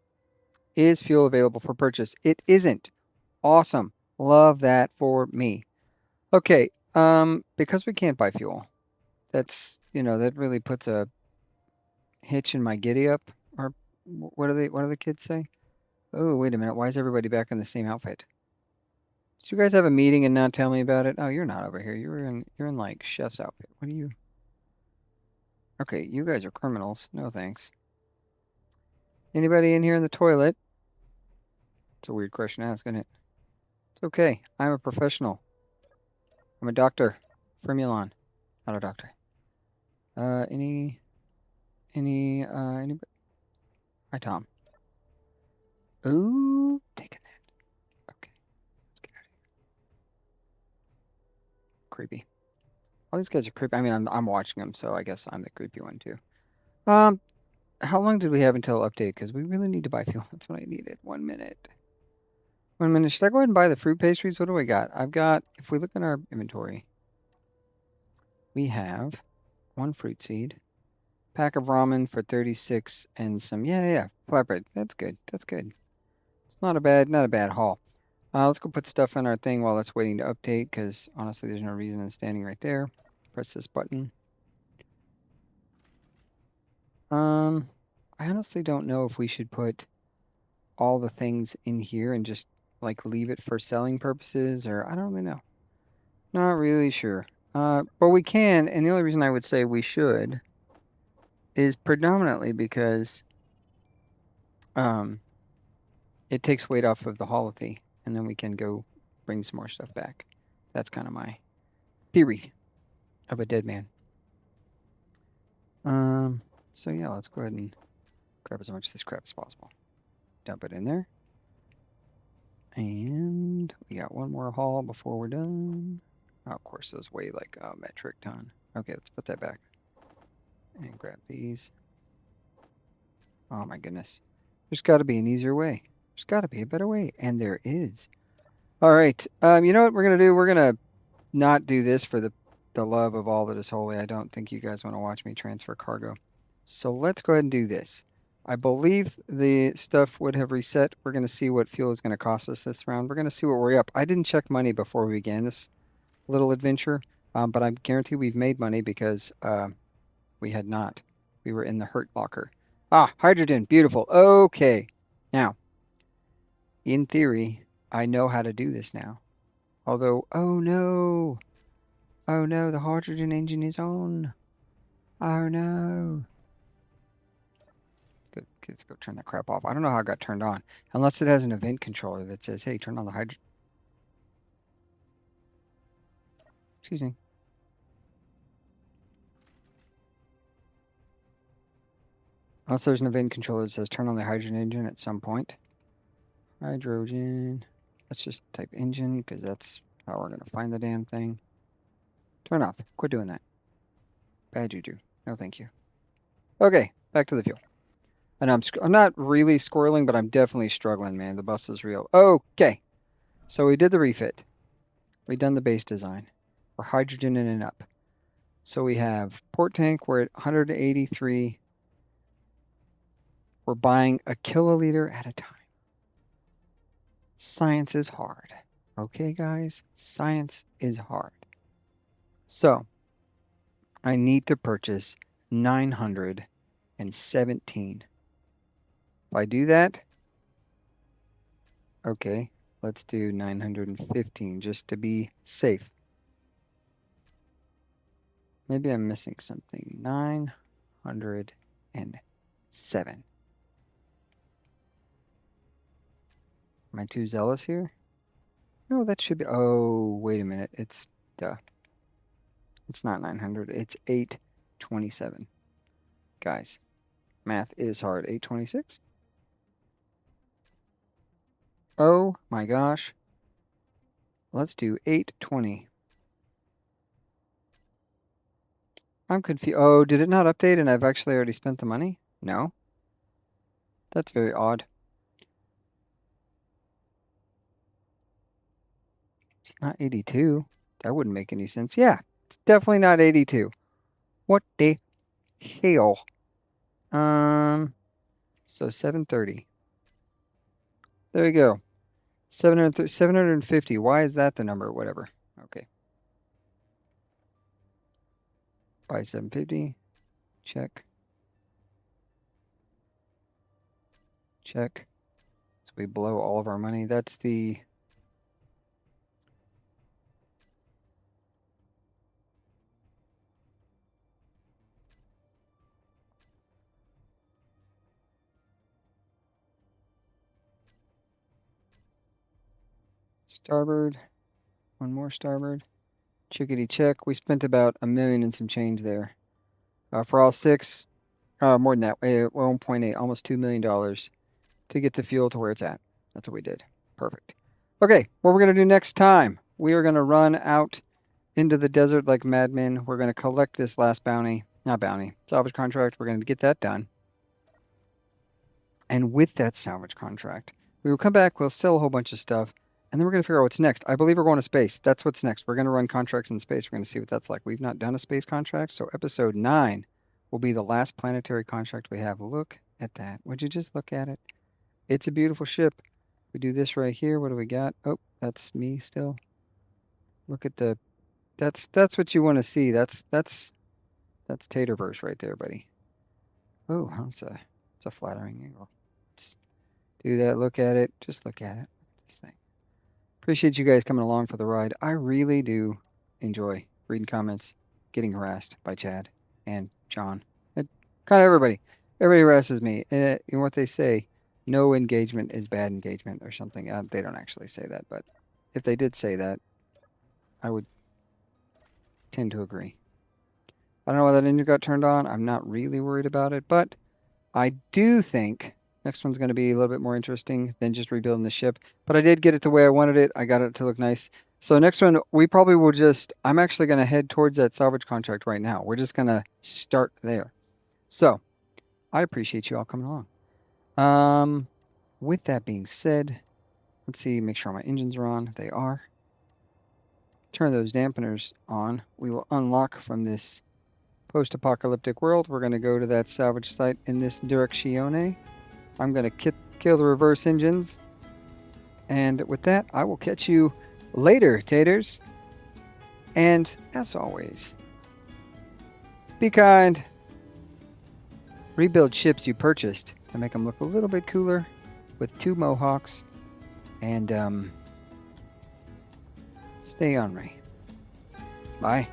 Is fuel available for purchase? It isn't. Awesome. Love that for me. Okay, because we can't buy fuel, that's that really puts a hitch in my giddy up. Or what do the kids say? Oh, wait a minute. Why is everybody back in the same outfit? Did you guys have a meeting and not tell me about it? Oh, you're not over here. You're in like chef's outfit. What are you? Okay, you guys are criminals. No thanks. Anybody in here in the toilet? It's a weird question to ask, isn't it? It's okay. I'm a professional. I'm a doctor. For Milan. Not a doctor. Anybody? Hi, Tom. Ooh, taking that. Okay, let's get out of here. Creepy. All these guys are creepy. I mean, I'm watching them, so I guess I'm the creepy one too. How long did we have until update? Because we really need to buy fuel. That's what I needed. 1 minute. 1 minute. Should I go ahead and buy the fruit pastries? What do I got? I've got, if we look in our inventory, we have 1 fruit seed, pack of ramen for 36, and some, yeah, flatbread. That's good. That's good. It's not a bad haul. Let's go put stuff on our thing while it's waiting to update, because honestly, there's no reason in standing right there. Press this button. I honestly don't know if we should put all the things in here and just like leave it for selling purposes, or I don't really know. Not really sure. But we can, and the only reason I would say we should is predominantly because it takes weight off of the holothy, and then we can go bring some more stuff back. That's kind of my theory of a dead man. So yeah, let's go ahead and grab as much of this crap as possible. Dump it in there. And we got one more haul before we're done. Oh, of course, those weigh like a metric ton. Okay, let's put that back. And grab these. Oh my goodness. There's got to be an easier way. There's got to be a better way. And there is. All right. You know what we're going to do? We're going to not do this for the love of all that is holy. I don't think you guys want to watch me transfer cargo. So let's go ahead and do this. I believe the stuff would have reset. We're going to see what fuel is going to cost us this round. We're going to see what we're up. I didn't check money before we began this little adventure, but I guarantee we've made money because we had not. We were in the hurt locker. Ah, hydrogen. Beautiful. Okay. Now, in theory, I know how to do this now. Although, oh no. Oh no, the hydrogen engine is on. Oh no. Let's go turn that crap off. I don't know how it got turned on. Unless it has an event controller that says, hey, turn on the hydrogen. Excuse me. Unless there's an event controller that says turn on the hydrogen engine at some point. Hydrogen. Let's just type engine because that's how we're going to find the damn thing. Turn off. Quit doing that. Bad juju. No, thank you. Okay, back to the fuel. And I'm not really squirreling, but I'm definitely struggling, man. The bus is real. Okay. So we did the refit. We done the base design. We're hydrogen in and up. So we have port tank. We're at 183. We're buying a kiloliter at a time. Science is hard. Okay, guys? Science is hard. So I need to purchase 917. If I do that, okay, let's do 915 just to be safe. Maybe I'm missing something. 907. Am I too zealous here? No, that should be. Oh, wait a minute. It's It's not 900. It's 827. Guys, math is hard. 826? Oh my gosh. Let's do 820. I'm confused. Oh, did it not update and I've actually already spent the money? No. That's very odd. It's not 82. That wouldn't make any sense. Yeah, it's definitely not 82. What the hell? So 730. There we go. 750. Why is that the number? Whatever. Okay. Buy 750. Check. Check. So we blow all of our money. That's the... Starboard. One more starboard. Chickadee check. We spent about $1 million and some change there. For all 6, more than that, 1.8, almost $2 million to get the fuel to where it's at. That's what we did. Perfect. Okay, what we're going to do next time, we are going to run out into the desert like madmen. We're going to collect this last bounty. Not bounty. Salvage contract. We're going to get that done. And with that salvage contract, we will come back. We'll sell a whole bunch of stuff. And then we're going to figure out what's next. I believe we're going to space. That's what's next. We're going to run contracts in space. We're going to see what that's like. We've not done a space contract, so episode 9 will be the last planetary contract we have. Look at that. Would you just look at it? It's a beautiful ship. We do this right here. What do we got? Oh, that's me still. Look at the... That's what you want to see. That's Taterverse right there, buddy. Oh, it's a flattering angle. Let's do that. Look at it. Just look at it. This thing. Appreciate you guys coming along for the ride. I really do enjoy reading comments, getting harassed by Chad and John. Kind of everybody. Everybody harasses me. And what they say, no engagement is bad engagement or something. They don't actually say that, but if they did say that, I would tend to agree. I don't know why that engine got turned on. I'm not really worried about it, but I do think next one's going to be a little bit more interesting than just rebuilding the ship. But I did get it the way I wanted it. I got it to look nice. So next one, we probably will just... I'm actually going to head towards that salvage contract right now. We're just going to start there. So I appreciate you all coming along. With that being said, let's see, make sure my engines are on. They are. Turn those dampeners on. We will unlock from this post-apocalyptic world. We're going to go to that salvage site in this direczione. I'm going to kill the reverse engines. And with that, I will catch you later, taters. And as always, be kind. Rebuild ships you purchased to make them look a little bit cooler with 2 mohawks. And stay ornery. Bye.